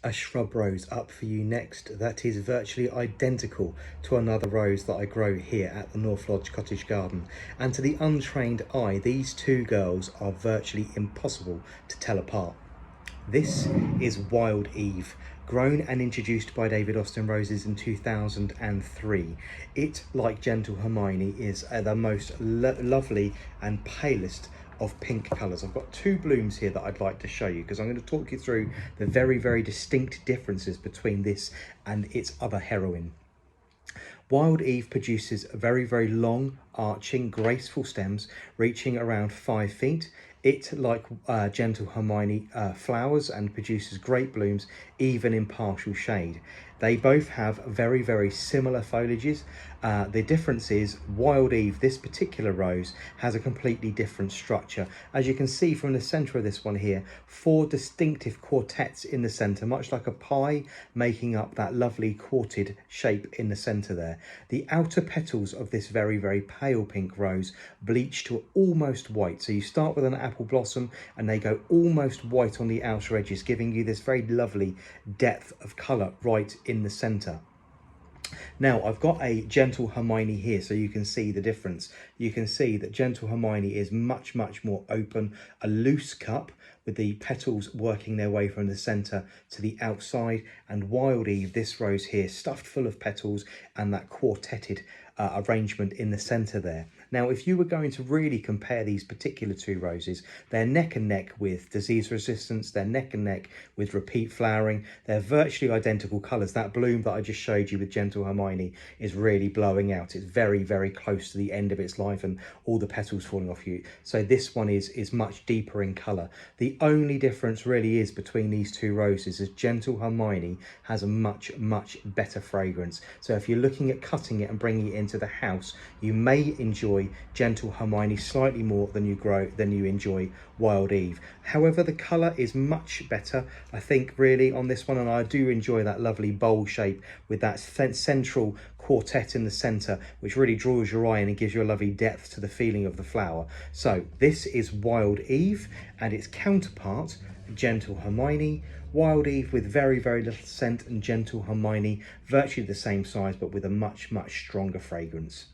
a shrub rose up for you next that is virtually identical to another rose that I grow here at the North Lodge Cottage Garden, and to the untrained eye these two girls are virtually impossible to tell apart. This is Wild Eve, grown and introduced by David Austin Roses in 2003. It, like Gentle Hermione, is the most lovely and palest of pink colours. I've got two blooms here that I'd like to show you because I'm going to talk you through the very distinct differences between this and its other heroine. Wild Eve produces very long, arching, graceful stems reaching around 5 feet. It, like Gentle Hermione, flowers and produces great blooms, even in partial shade. They both have very similar foliages. The difference is Wild Eve, this particular rose, has a completely different structure. As you can see from the centre of this one here, 4 distinctive quartets in the centre, much like a pie, making up that lovely quartered shape in the centre there. The outer petals of this very pale pink rose bleach to almost white. So you start with an apple blossom and they go almost white on the outer edges, giving you this very lovely depth of colour right in the centre. Now I've got a Gentle Hermione here so you can see the difference. You can see that Gentle Hermione is much more open, a loose cup with the petals working their way from the centre to the outside, and Wild Eve, this rose here, stuffed full of petals and that quarteted arrangement in the centre there. Now, if you were going to really compare these particular two roses, they're neck and neck with disease resistance, they're neck and neck with repeat flowering, they're virtually identical colours. That bloom that I just showed you with Gentle Hermione is really blowing out. It's very close to the end of its life and all the petals falling off you. So this one is much deeper in colour. The only difference really is between these two roses is Gentle Hermione has a much better fragrance. So if you're looking at cutting it and bringing it into the house, you may enjoy Gentle Hermione slightly more than you enjoy Wild Eve. However, the colour is much better, I think, really on this one, and I do enjoy that lovely bowl shape with that central quartet in the centre, which really draws your eye in and gives you a lovely depth to the feeling of the flower. So this is Wild Eve, and its counterpart, Gentle Hermione. Wild Eve with very little scent, and Gentle Hermione virtually the same size but with a much stronger fragrance.